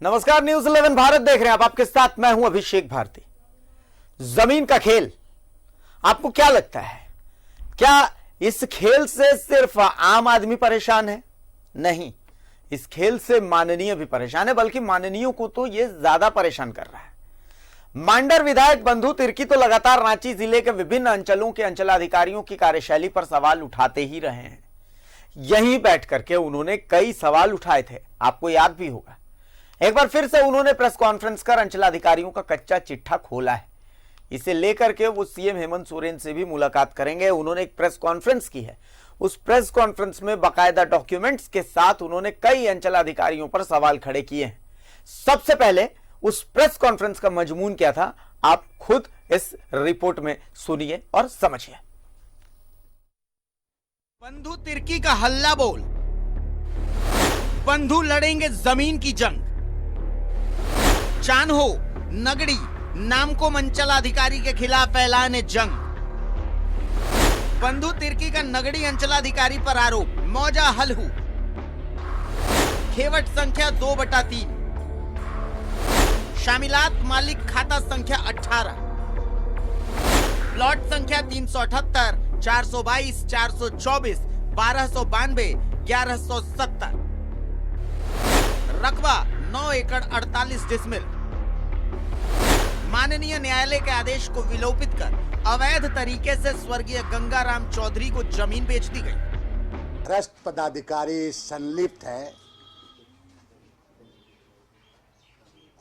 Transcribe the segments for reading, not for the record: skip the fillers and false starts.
नमस्कार, न्यूज 11 भारत देख रहे हैं आप। आपके साथ मैं हूं अभिषेक भारती। जमीन का खेल, आपको क्या लगता है, क्या इस खेल से सिर्फ आम आदमी परेशान है? नहीं, इस खेल से माननीय भी परेशान है, बल्कि माननीयों को तो यह ज्यादा परेशान कर रहा है। मांडर विधायक बंधु तिर्की तो लगातार रांची जिले के विभिन्न अंचलों के अंचलाधिकारियों की कार्यशैली पर सवाल उठाते ही रहे हैं। यहीं बैठ करके उन्होंने कई सवाल उठाए थे, आपको याद भी होगा। एक बार फिर से उन्होंने प्रेस कॉन्फ्रेंस कर अंचलाधिकारियों का कच्चा चिट्ठा खोला है। इसे लेकर के वो सीएम हेमंत सोरेन से भी मुलाकात करेंगे। उन्होंने एक प्रेस कॉन्फ्रेंस की है। उस प्रेस कॉन्फ्रेंस में बाकायदा डॉक्यूमेंट्स के साथ उन्होंने कई अंचलाधिकारियों पर सवाल खड़े किए हैं। सबसे पहले उस प्रेस कॉन्फ्रेंस का मजमून क्या था, आप खुद इस रिपोर्ट में सुनिए और समझिए। बंधु तिर्की का हल्ला बोल, बंधु लड़ेंगे जमीन की जंग। चान्हो नगड़ी नामको अंचलाधिकारी के खिलाफ ऐलान जंग। बंधु तिर्की का नगड़ी अंचलाधिकारी पर आरोप, मौजा हलहू। खेवट संख्या 2/3, शामिलात मालिक खाता संख्या 18, प्लॉट संख्या 378, 422, 424, 1292, 1170, रकबा 9 एकड़ 48 डिसमिल। माननीय न्यायालय के आदेश को विलोपित कर अवैध तरीके से स्वर्गीय गंगाराम चौधरी को जमीन बेच दी गई। भ्रष्ट पदाधिकारी संलिप्त है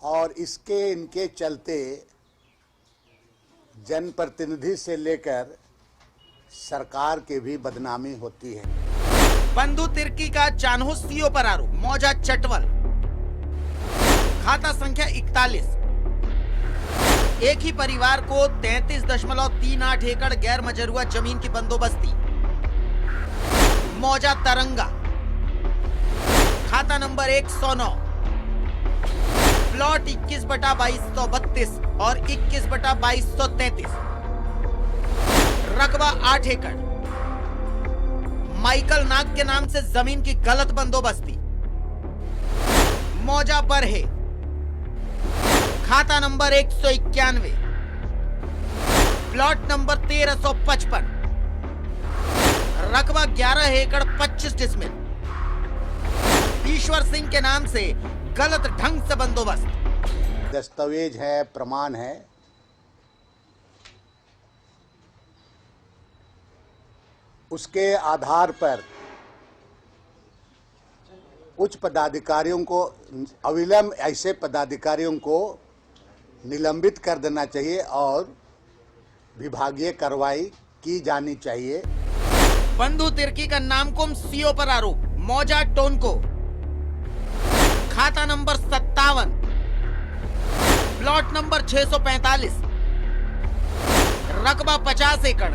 और इनके चलते जनप्रतिनिधि से लेकर सरकार की भी बदनामी होती है। बंधु तिर्की का चान्हो सीओ पर आरोप, मौजा चटवल, खाता संख्या 41। एक ही परिवार को 33.38 एकड़ गैर मजरूआ जमीन की बंदोबस्ती। मौजा तरंगा, खाता नंबर 109, प्लॉट 21/2232 और 21/2233, रकबा 8 एकड़। माइकल नाग के नाम से जमीन की गलत बंदोबस्ती। मौजा बरहे, खाता नंबर 191, प्लॉट नंबर 1355, रकबा 11 एकड़ 25 डिसमिल। ईश्वर सिंह के नाम से गलत ढंग से बंदोबस्त। दस्तावेज है, प्रमाण है। उसके आधार पर उच्च पदाधिकारियों को अविलंब ऐसे पदाधिकारियों को निलंबित कर देना चाहिए और विभागीय कार्रवाई की जानी चाहिए। बंधु तिर्की का नामकुम सीओ पर आरोप, मौजा टोनको, खाता नंबर 57, प्लॉट नंबर 645, रकबा 50 एकड़,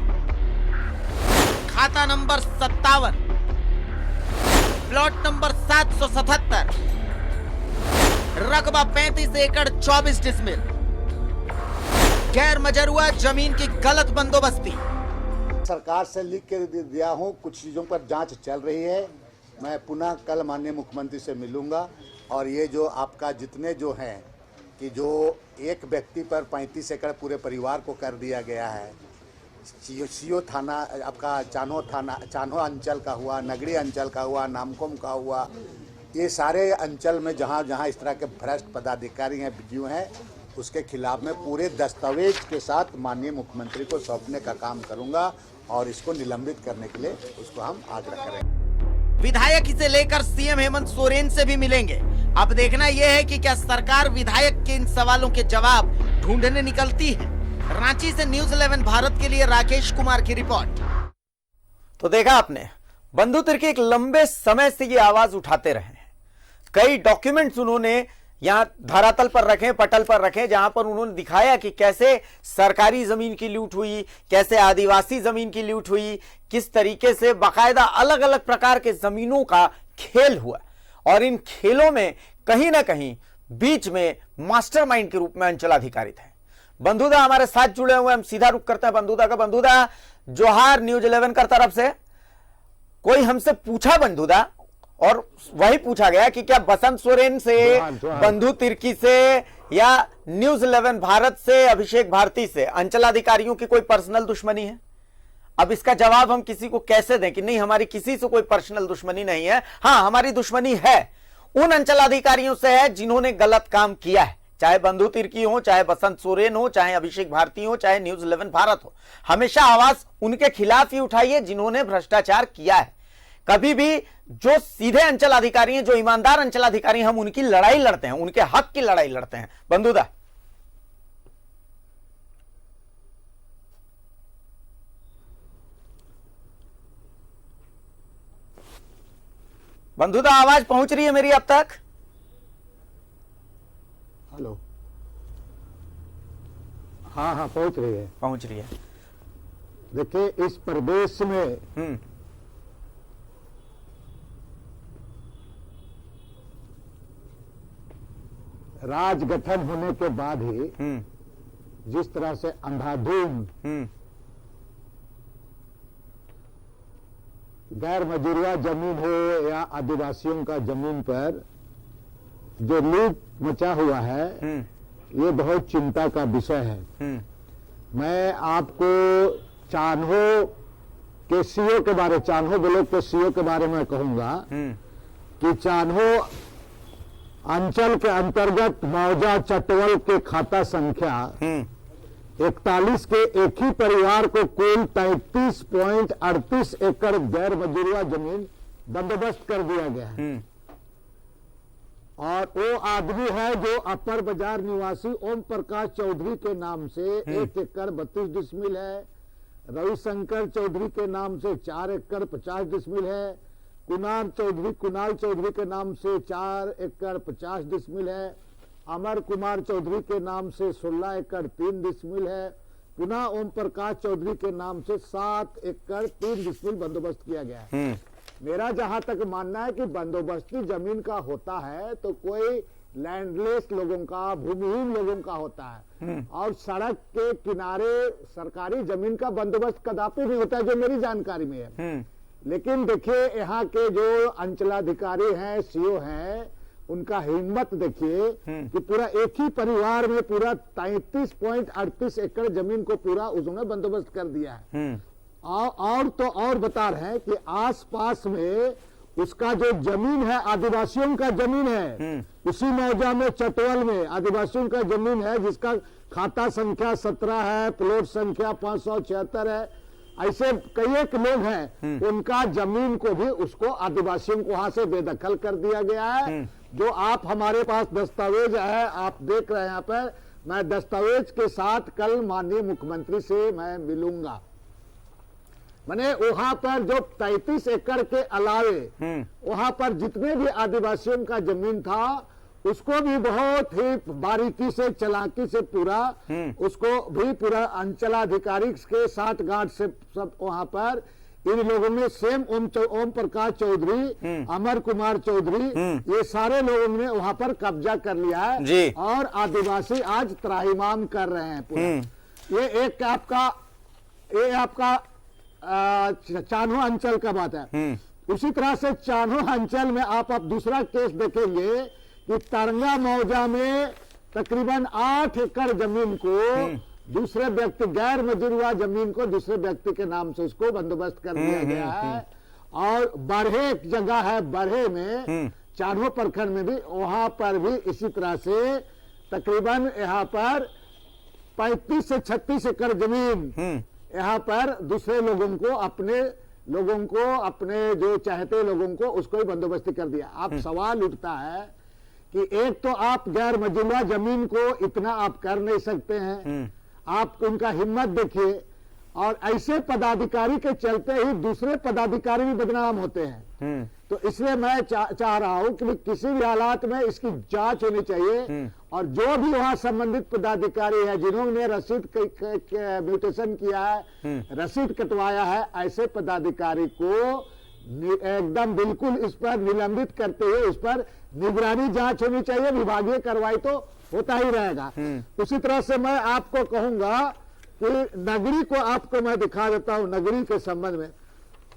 खाता नंबर 57, प्लॉट नंबर 777, रकबा 35 एकड़ 24 डिसमिल। गैर मजरूआ जमीन की गलत बंदोबस्ती। सरकार से लिख के दिया हूं, कुछ चीज़ों पर जांच चल रही है। मैं पुनः कल माननीय मुख्यमंत्री से मिलूंगा और ये जो आपका जितने जो हैं कि जो एक व्यक्ति पर 35 एकड़ पूरे परिवार को कर दिया गया है, सीओ थाना आपका चान्हो अंचल का हुआ, नगरी अंचल का हुआ, नामकुम का हुआ, ये सारे अंचल में जहाँ जहाँ इस तरह के भ्रष्ट पदाधिकारी हैं, बीडीओ हैं, उसके खिलाफ मैं पूरे दस्तावेज के साथ माननीय मुख्यमंत्री को सौंपने का काम करूंगा और इसको निलंबित करने के लिए उसको हम आग्रह करेंगे। विधायक इसे लेकर सीएम हेमंत सोरेन से भी मिलेंगे। अब देखना यह है कि क्या सरकार विधायक के इन सवालों के जवाब ढूंढने निकलती है। रांची से न्यूज 11 भारत के लिए राकेश कुमार की रिपोर्ट। तो देखा आपने, बंधु तिर्की एक लंबे समय से ये आवाज उठाते रहे हैं। कई डॉक्यूमेंट्स उन्होंने यहां धरातल पर रखे, पटल पर रखे, जहां पर उन्होंने दिखाया कि कैसे सरकारी जमीन की लूट हुई, कैसे आदिवासी जमीन की लूट हुई, किस तरीके से बाकायदा अलग अलग प्रकार के जमीनों का खेल हुआ। और इन खेलों में कहीं ना कहीं बीच में मास्टरमाइंड के रूप में अंचलाधिकारी थे। बंधुदा हमारे साथ जुड़े हुए, हम सीधा रुख करते हैं बंधुदा का। बंधुदा, जोहार न्यूज 11 की तरफ से। कोई हमसे पूछा बंधुदा और वही पूछा गया कि क्या बसंत सोरेन से, बंधु तिर्की से या न्यूज 11 भारत से, अभिषेक भारती से अंचलाधिकारियों की कोई पर्सनल दुश्मनी है? अब इसका जवाब हम किसी को कैसे दें कि नहीं हमारी किसी से कोई पर्सनल दुश्मनी नहीं है। हाँ, हमारी दुश्मनी है उन अंचलाधिकारियों से है जिन्होंने गलत काम किया है, चाहे बंधु तिर्की हो, चाहे बसंत सोरेन हो, चाहे अभिषेक भारती हो, चाहे न्यूज 11 भारत हो। हमेशा आवाज उनके खिलाफ ही उठाइए जिन्होंने भ्रष्टाचार किया है। कभी भी जो सीधे अंचल अधिकारी हैं, जो ईमानदार अंचल अधिकारी, हम उनकी लड़ाई लड़ते हैं, उनके हक की लड़ाई लड़ते हैं। बंधुदा, बंधुदा आवाज पहुंच रही है मेरी अब तक? हेलो, हाँ हाँ पहुंच रही है, पहुंच रही है। देखिए इस प्रदेश में राज गठन होने के बाद ही जिस तरह से अंधाधुंध गैर मजूरिया जमीन हो या आदिवासियों का जमीन पर जो लूट मचा हुआ है, ये बहुत चिंता का विषय है। मैं आपको चान्हो के सीओ के बारे, चान्हो ब्लॉक के सीओ के बारे में कहूंगा कि चान्हो अंचल के अंतर्गत मौजा चटवल के खाता संख्या 41 के एक ही परिवार को कुल 33.38 एकड़ गैर मजूरिया जमीन बंदोबस्त कर दिया गया है। और वो आदमी है जो अपर बाजार निवासी ओम प्रकाश चौधरी के नाम से 1 एकड़ 32 डिसमिल है, रविशंकर चौधरी के नाम से 4 एकड़ 50 डिसमिल है, कुणाल चौधरी के नाम से 4 एकड़ 50 डिसमिल है, अमर कुमार चौधरी के नाम से 16 एकड़ 3 डिसमिल है, पुनः ओम प्रकाश चौधरी के नाम से 7 एकड़ 3 डिसमिल बंदोबस्त किया गया है। मेरा जहां तक मानना है कि बंदोबस्ती जमीन का होता है तो कोई लैंडलेस लोगों का, भूमिहीन लोगों का होता है, और सड़क के किनारे सरकारी जमीन का बंदोबस्त कदापि नहीं होता है, जो मेरी जानकारी में है। लेकिन देखिए यहाँ के जो अंचलाधिकारी हैं, सीओ हैं, उनका हिम्मत देखिए कि पूरा एक ही परिवार में पूरा 33.38 एकड़ जमीन को पूरा उन्होंने बंदोबस्त कर दिया है। और तो और बता रहे हैं कि आसपास में उसका जो जमीन है आदिवासियों का जमीन है, उसी मौजा में चटवल में आदिवासियों का जमीन है जिसका खाता संख्या 17 है, प्लॉट संख्या 576 है। ऐसे कई एक लोग हैं, उनका जमीन को भी उसको आदिवासियों को वहां से बेदखल कर दिया गया है। जो आप हमारे पास दस्तावेज है, आप देख रहे हैं यहाँ पर, मैं दस्तावेज के साथ कल माननीय मुख्यमंत्री से मैं मिलूंगा। मैंने वहां पर जो 33 एकड़ के अलावे वहां पर जितने भी आदिवासियों का जमीन था उसको भी बहुत ही बारीकी से, चालाकी से पूरा उसको भी पूरा अंचलाधिकारी के साथ गांठ से सब वहां पर इन लोगों ने सेम ओम प्रकाश चौधरी, अमर कुमार चौधरी, ये सारे लोगों ने वहां पर कब्जा कर लिया है और आदिवासी आज त्राहिमाम कर रहे हैं पूरा। ये आपका चान्हो अंचल का बात है। उसी तरह से चान्हो अंचल में आप दूसरा केस देखेंगे कि तरंगा मौजा में तकरीबन 8 एकड़ जमीन को दूसरे व्यक्ति, गैर मजूरिया जमीन को दूसरे व्यक्ति के नाम से उसको बंदोबस्त कर दिया गया है। और बरहे एक जगह है, बरहे में चान्हो प्रखंड में भी, वहां पर भी इसी तरह से तकरीबन यहाँ पर 35 से 36 एकड़ जमीन यहाँ पर दूसरे लोगों को, अपने जो चाहते लोगों को उसको ही बंदोबस्ती कर दिया। अब सवाल उठता है कि एक तो आप गैर मजूरिया जमीन को इतना आप कर नहीं सकते हैं, आप उनका हिम्मत देखिए, और ऐसे पदाधिकारी के चलते ही दूसरे पदाधिकारी भी बदनाम होते हैं। तो इसलिए मैं चाह रहा हूं कि किसी भी हालात में इसकी जांच होनी चाहिए, और जो भी वहां संबंधित पदाधिकारी है जिन्होंने रसीद म्यूटेशन किया है, रसीद कटवाया है, ऐसे पदाधिकारी को एकदम बिल्कुल इस पर निलंबित करते हुए इस पर निगरानी जांच होनी चाहिए। विभागीय कार्रवाई तो होता ही रहेगा। उसी तरह से मैं आपको कहूंगा कि नगरी को आपको मैं दिखा देता हूं। नगरी के संबंध में,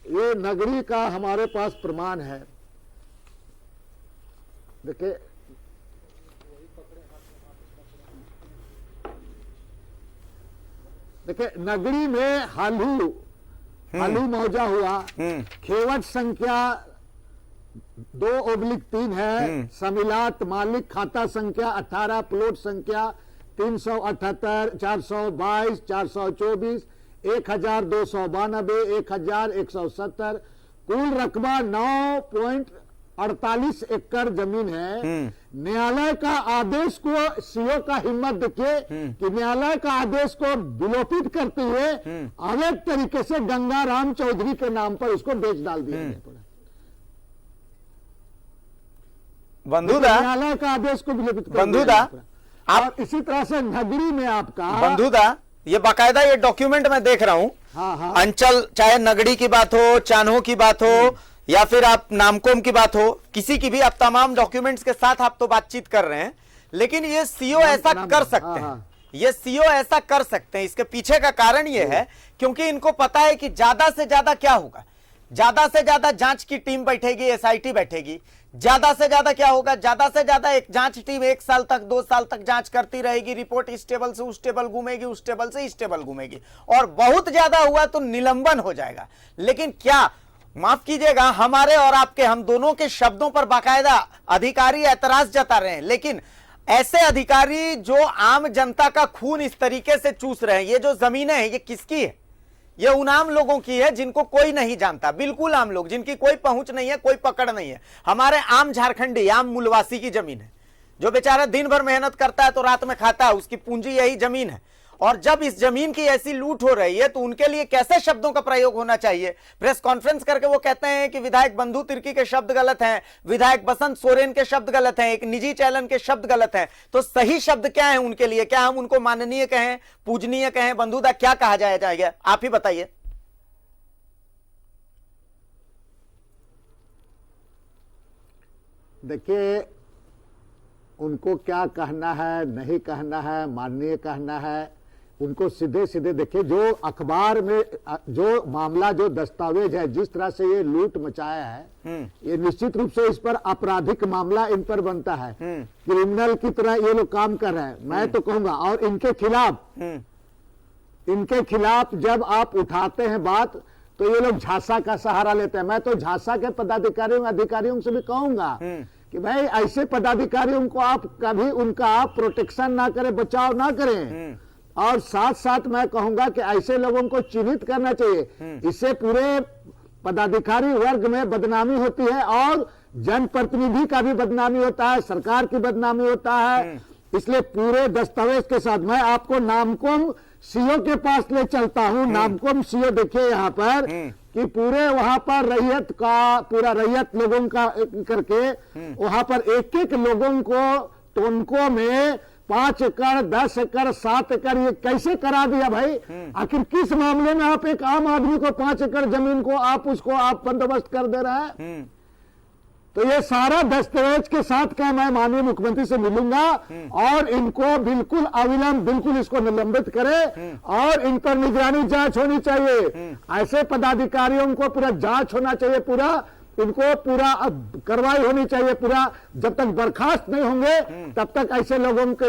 ये नगरी का हमारे पास प्रमाण है देखिए नगरी में हालू मौजा हुआ, खेवट संख्या 2/3 है, समिलात मालिक खाता संख्या 18, प्लॉट संख्या 378, 422, 424, 1292, 1170, कुल रकबा 9.48 एकड़ जमीन है। न्यायालय का आदेश को सीओ का हिम्मत देखिए कि न्यायालय का आदेश को विलोपित करते हुए अवैध तरीके से गंगाराम चौधरी के नाम पर उसको बेच डाल दिया गया। बंधुदा, न्यायालय का आदेश को विलोपित कर बंधुदा, और इसी तरह से नगरी में आपका बंधुदा, ये बाकायदा ये डॉक्यूमेंट मैं देख रहा हूं। हाँ। अंचल, चाहे नगड़ी की बात हो, चान्हो की बात हो, या फिर आप नामकोम की बात हो, किसी की भी, आप तमाम डॉक्यूमेंट्स के साथ आप तो बातचीत कर रहे हैं, लेकिन ये सीओ ऐसा कर सकते हैं, ये सीओ ऐसा कर सकते हैं। इसके पीछे का कारण ये है क्योंकि इनको पता है कि ज्यादा से ज्यादा क्या होगा, ज्यादा से ज्यादा जांच की टीम बैठेगी, एसआईटी बैठेगी, ज्यादा से ज्यादा क्या होगा, ज्यादा से ज्यादा एक जांच टीम 1 साल तक 2 साल तक जांच करती रहेगी, रिपोर्ट इस टेबल से उस टेबल घूमेगी, उस टेबल से इस टेबल घूमेगी, और बहुत ज्यादा हुआ तो निलंबन हो जाएगा। लेकिन क्या, माफ कीजिएगा, हमारे और आपके, हम दोनों के शब्दों पर बाकायदा अधिकारी ऐतराज जता रहे हैं, लेकिन ऐसे अधिकारी जो आम जनता का खून इस तरीके से चूस रहे हैं, ये जो जमीनें हैं ये किसकी है? ये उन आम लोगों की है जिनको कोई नहीं जानता, बिल्कुल आम लोग, जिनकी कोई पहुंच नहीं है, कोई पकड़ नहीं है। हमारे आम झारखंडी, आम मूलवासी की जमीन है, जो बेचारा दिन भर मेहनत करता है तो रात में खाता है, उसकी पूंजी यही जमीन है। और जब इस जमीन की ऐसी लूट हो रही है तो उनके लिए कैसे शब्दों का प्रयोग होना चाहिए? प्रेस कॉन्फ्रेंस करके वो कहते हैं कि विधायक बंधु तिर्की के शब्द गलत हैं, विधायक बसंत सोरेन के शब्द गलत हैं, एक निजी चैनल के शब्द गलत हैं। तो सही शब्द क्या है उनके लिए? क्या हम उनको माननीय कहें, पूजनीय कहें? बंधुदा, क्या कहा जाएगा, आप ही बताइए। देखिए, उनको क्या कहना है, नहीं कहना है, माननीय कहना है, उनको सीधे सीधे देखिए, जो अखबार में जो मामला, जो दस्तावेज है, जिस तरह से ये लूट मचाया है, ये निश्चित रूप से इस पर आपराधिक मामला इन पर बनता है, क्रिमिनल की तरह ये लोग काम कर रहे हैं, मैं तो कहूंगा। और इनके खिलाफ जब आप उठाते हैं बात, तो ये लोग झांसा का सहारा लेते हैं। मैं तो झांसा के पदाधिकारियों, अधिकारियों से भी कहूंगा कि भाई ऐसे पदाधिकारियों को आप कभी उनका प्रोटेक्शन ना करें, बचाव ना करें। और साथ साथ मैं कहूंगा कि ऐसे लोगों को चिन्हित करना चाहिए। इससे पूरे पदाधिकारी वर्ग में बदनामी होती है और जनप्रतिनिधि का भी बदनामी होता है, सरकार की बदनामी होता है। इसलिए पूरे दस्तावेज के साथ मैं आपको नामकुम सीओ के पास ले चलता हूं। नामकुम सीओ देखिए यहाँ पर कि पूरे वहां पर रैयत का, पूरा रैयत लोगों का करके वहां पर एक एक लोगों को टोनकों में 5 एकड़, 10 एकड़, 7 एकड़ ये कैसे करा दिया भाई? आखिर किस मामले में आप एक आम आदमी को 5 एकड़ जमीन को आप बंदोबस्त कर दे रहा है? तो ये सारा दस्तावेज के साथ क्या मैं माननीय मुख्यमंत्री से मिलूंगा और इनको बिल्कुल अविलंब, बिल्कुल इसको निलंबित करें और इन पर निगरानी जांच होनी चाहिए। ऐसे पदाधिकारियों को पूरा जांच होना चाहिए, पूरा इनको पूरा कार्रवाई होनी चाहिए पूरा। जब तक बर्खास्त नहीं होंगे तब तक ऐसे लोगों के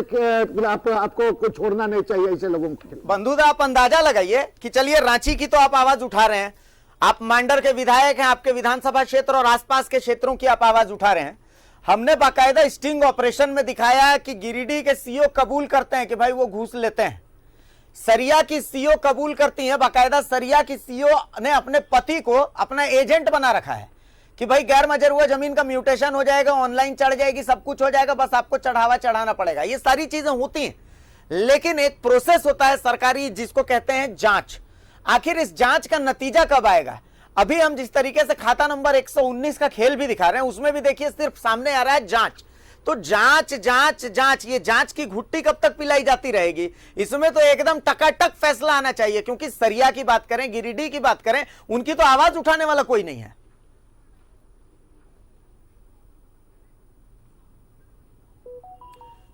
आपको छोड़ना नहीं चाहिए। ऐसे लोगों को बंधुदा, आप अंदाजा लगाइए कि चलिए रांची की तो आप आवाज उठा रहे हैं, आप मांडर के विधायक हैं, आपके विधानसभा क्षेत्र और आसपास के क्षेत्रों की आप आवाज उठा रहे हैं। हमने बाकायदा स्टिंग ऑपरेशन में दिखाया कि गिरिडीह के सीओ कबूल करते हैं कि भाई वो घूस लेते हैं। सरिया की सीओ कबूल करती हैं, बाकायदा सरिया की सीओ ने अपने पति को अपना एजेंट बना रखा है कि भाई गैर मजरूआ जमीन का म्यूटेशन हो जाएगा, ऑनलाइन चढ़ जाएगी, सब कुछ हो जाएगा, बस आपको चढ़ावा चढ़ाना पड़ेगा। ये सारी चीजें होती हैं, लेकिन एक प्रोसेस होता है सरकारी जिसको कहते हैं जांच। आखिर इस जांच का नतीजा कब आएगा? अभी हम जिस तरीके से खाता नंबर 119 का खेल भी दिखा रहे हैं, उसमें भी देखिए सिर्फ सामने आ रहा है जांच। तो जांच जांच जांच, ये जांच की घुट्टी कब तक पिलाई जाती रहेगी? इसमें तो एकदम टकाटक फैसला आना चाहिए, क्योंकि सरिया की बात करें, गिरिडीह की बात करें, उनकी तो आवाज उठाने वाला कोई नहीं है।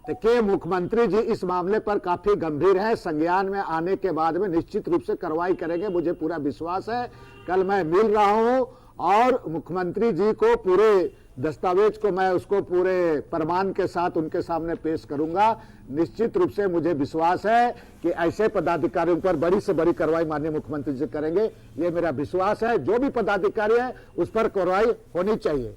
देखिए, मुख्यमंत्री जी इस मामले पर काफी गंभीर है। संज्ञान में आने के बाद में निश्चित रूप से कार्रवाई करेंगे, मुझे पूरा विश्वास है। कल मैं मिल रहा हूं और मुख्यमंत्री जी को पूरे दस्तावेज को मैं उसको पूरे प्रमाण के साथ उनके सामने पेश करूंगा। निश्चित रूप से मुझे विश्वास है कि ऐसे पदाधिकारियों पर बड़ी से बड़ी कार्रवाई माननीय मुख्यमंत्री जी करेंगे। ये मेरा विश्वास है। जो भी पदाधिकारी है उस पर कार्रवाई होनी चाहिए।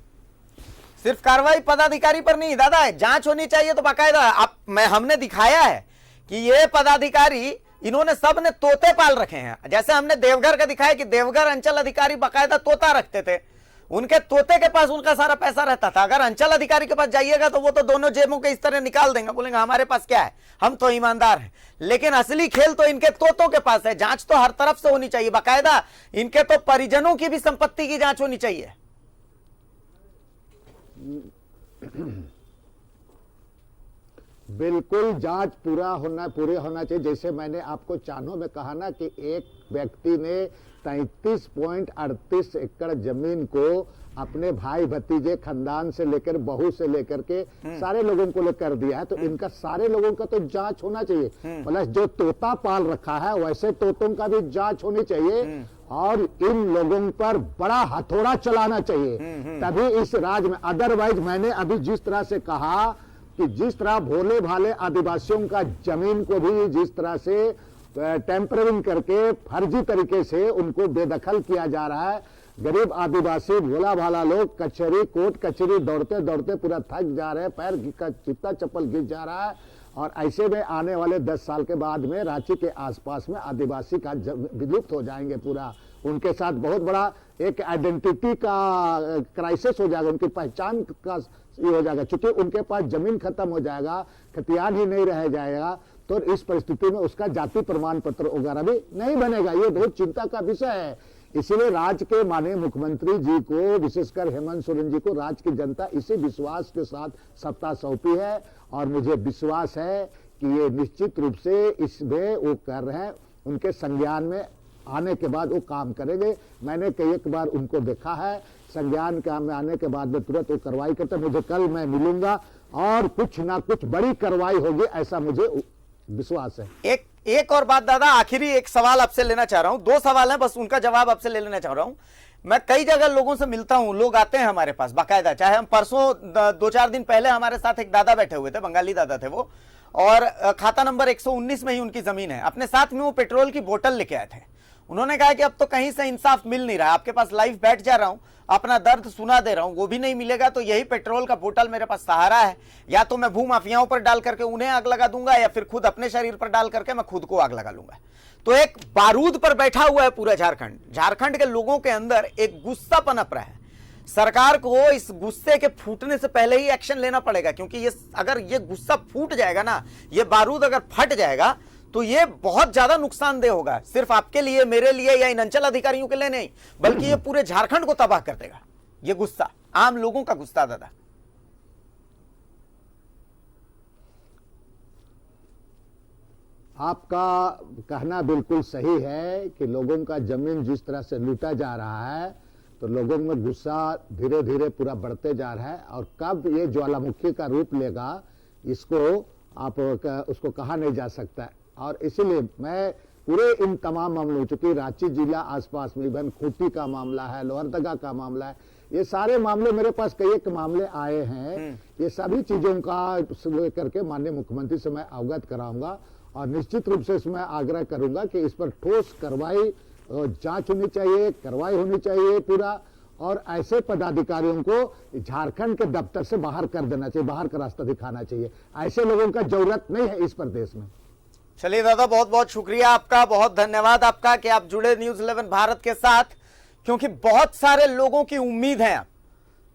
सिर्फ कार्रवाई पदाधिकारी पर नहीं दादा, जांच होनी चाहिए। तो बाकायदा हमने दिखाया है कि ये पदाधिकारी इन्होंने सब ने तोते पाल रखे हैं। जैसे हमने देवघर का दिखाया कि देवघर अंचल अधिकारी बाकायदा तोता रखते थे, उनके तोते के पास उनका सारा पैसा रहता था। अगर अंचल अधिकारी के पास जाइएगा तो वो तो दोनों जेबों के इस तरह निकाल देंगे, बोलेंगे हमारे पास क्या है, हम तो ईमानदार हैं। लेकिन असली खेल तो इनके तोतों के पास है। जांच तो हर तरफ से होनी चाहिए, बाकायदा इनके तो परिजनों की भी संपत्ति की जांच होनी चाहिए। बिल्कुल जांच पूरे होना चाहिए। जैसे मैंने आपको चानों में कहा ना कि एक व्यक्ति ने 33.38 एकड़ जमीन को अपने भाई भतीजे खानदान से लेकर बहू से लेकर के सारे लोगों को लेकर दिया है, तो इनका सारे लोगों का तो जांच होना चाहिए। प्लस जो तोता पाल रखा है वैसे तोतों का भी जांच होनी चाहिए और इन लोगों पर बड़ा हथौड़ा चलाना चाहिए, तभी इस राज्य में। अदरवाइज मैंने अभी जिस तरह से कहा कि जिस तरह भोले भाले आदिवासियों का जमीन को भी जिस तरह से टेम्परिंग करके फर्जी तरीके से उनको बेदखल किया जा रहा है, गरीब आदिवासी भोला भाला लोग कचहरी कोर्ट कचहरी दौड़ते दौड़ते पूरा थक जा रहे हैं, पैर का जूता चप्पल गिर जा रहा है। और ऐसे में आने वाले 10 साल के बाद में रांची के आसपास में आदिवासी का विलुप्त हो जाएंगे पूरा। उनके साथ बहुत बड़ा एक आइडेंटिटी का क्राइसिस हो जाएगा, उनकी पहचान का ये हो जाएगा, क्योंकि उनके पास जमीन खत्म हो जाएगा, खतियान ही नहीं रह जाएगा। तो इस परिस्थिति में उसका जाति प्रमाण पत्र वगैरह भी नहीं बनेगा। ये बहुत चिंता का विषय है। इसीलिए राज्य के माननीय मुख्यमंत्री जी को, विशेषकर हेमंत सोरेन जी को, राज्य की जनता इसी विश्वास के साथ सत्ता सौंपी है और मुझे विश्वास है कि ये निश्चित रूप से इसमें वो कर रहे हैं। उनके संज्ञान में आने के बाद वो काम करेंगे। मैंने कई एक बार उनको देखा है, संज्ञान काम में आने के बाद में तुरंत वो कार्रवाई करते। मुझे कल मैं मिलूंगा और कुछ ना कुछ बड़ी कार्रवाई होगी, ऐसा मुझे विश्वास है। एक और बात दादा, आखिरी एक सवाल आपसे लेना चाह रहा हूं। 2 सवाल हैं, बस उनका जवाब आपसे ले लेना चाह रहा हूं। मैं कई जगह लोगों से मिलता हूं, लोग आते हैं हमारे पास बाकायदा। चाहे हम परसों 2-4 दिन पहले हमारे साथ एक दादा बैठे हुए थे, बंगाली दादा थे वो, और खाता नंबर 119 में ही उनकी जमीन है। अपने साथ में वो पेट्रोल की बोतल लेके आए थे। उन्होंने कहा कि अब तो कहीं से इंसाफ मिल नहीं रहा, आपके पास लाइव बैठ जा रहा हूं, अपना दर्द सुना दे रहा हूं, वो भी नहीं मिलेगा, तो यही पेट्रोल का बोतल मेरे पास सहारा है। या तो मैं भूमाफियाओं पर डाल करके उन्हें आग लगा दूंगा, या फिर खुद अपने शरीर पर डाल करके मैं खुद को आग लगा लूंगा। तो एक बारूद पर बैठा हुआ है पूरा झारखंड के लोगों के अंदर एक गुस्सा पनप रहा है। सरकार को इस गुस्से के फूटने से पहले ही एक्शन लेना पड़ेगा, क्योंकि अगर ये गुस्सा फूट जाएगा ना, ये बारूद अगर फट जाएगा तो ये बहुत ज्यादा नुकसानदेह होगा, सिर्फ आपके लिए, मेरे लिए या इन अंचल अधिकारियों के लिए नहीं, बल्कि ये पूरे झारखंड को तबाह कर देगा। ये गुस्सा, आम लोगों का गुस्सा दादा। आपका कहना बिल्कुल सही है कि लोगों का जमीन जिस तरह से लूटा जा रहा है, तो लोगों में गुस्सा धीरे धीरे पूरा बढ़ते जा रहा है। और कब ये ज्वालामुखी का रूप लेगा, इसको आप उसको कहा नहीं जा सकता। और इसीलिए मैं पूरे इन तमाम मामलों, चूंकि रांची जिला आसपास में इवन खूंटी का मामला है, लोहरदगा का मामला है, ये सारे मामले मेरे पास कई एक मामले आए हैं। ये सभी चीजों का करके माननीय मुख्यमंत्री से मैं अवगत कराऊंगा और निश्चित रूप से इसमें आग्रह करूंगा कि इस पर ठोस कार्रवाई, जांच होनी चाहिए, कार्रवाई होनी चाहिए पूरा। और ऐसे पदाधिकारियों को झारखंड के दफ्तर से बाहर कर देना चाहिए, बाहर का रास्ता दिखाना चाहिए। ऐसे लोगों का जरूरत नहीं है इस प्रदेश में। चलिए दादा, बहुत बहुत शुक्रिया आपका, बहुत धन्यवाद आपका कि आप जुड़े न्यूज़ 11 भारत के साथ, क्योंकि बहुत सारे लोगों की उम्मीद है,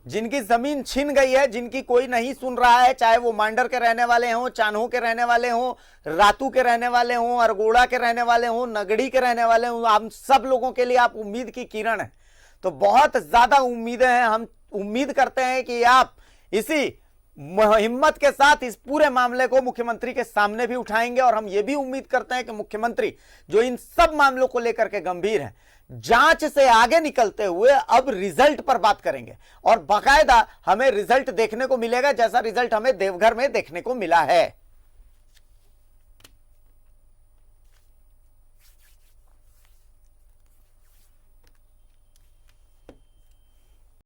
जिनकी जमीन छिन गई है, जिनकी कोई नहीं सुन रहा है, चाहे वो मांडर के रहने वाले हों, चान्हो के रहने वाले हों, रातू के रहने वाले हों, अरगोड़ा के रहने वाले हों, नगड़ी के रहने वाले हों, हम सब लोगों के लिए आप उम्मीद की किरण है। तो बहुत ज्यादा उम्मीदें हैं। हम उम्मीद करते हैं कि आप इसी हिम्मत के साथ इस पूरे मामले को मुख्यमंत्री के सामने भी उठाएंगे, और हम ये भी उम्मीद करते हैं कि मुख्यमंत्री जो इन सब मामलों को लेकर के गंभीर हैं, जांच से आगे निकलते हुए अब रिजल्ट पर बात करेंगे, और बाकायदा हमें रिजल्ट देखने को मिलेगा, जैसा रिजल्ट हमें देवघर में देखने को मिला है।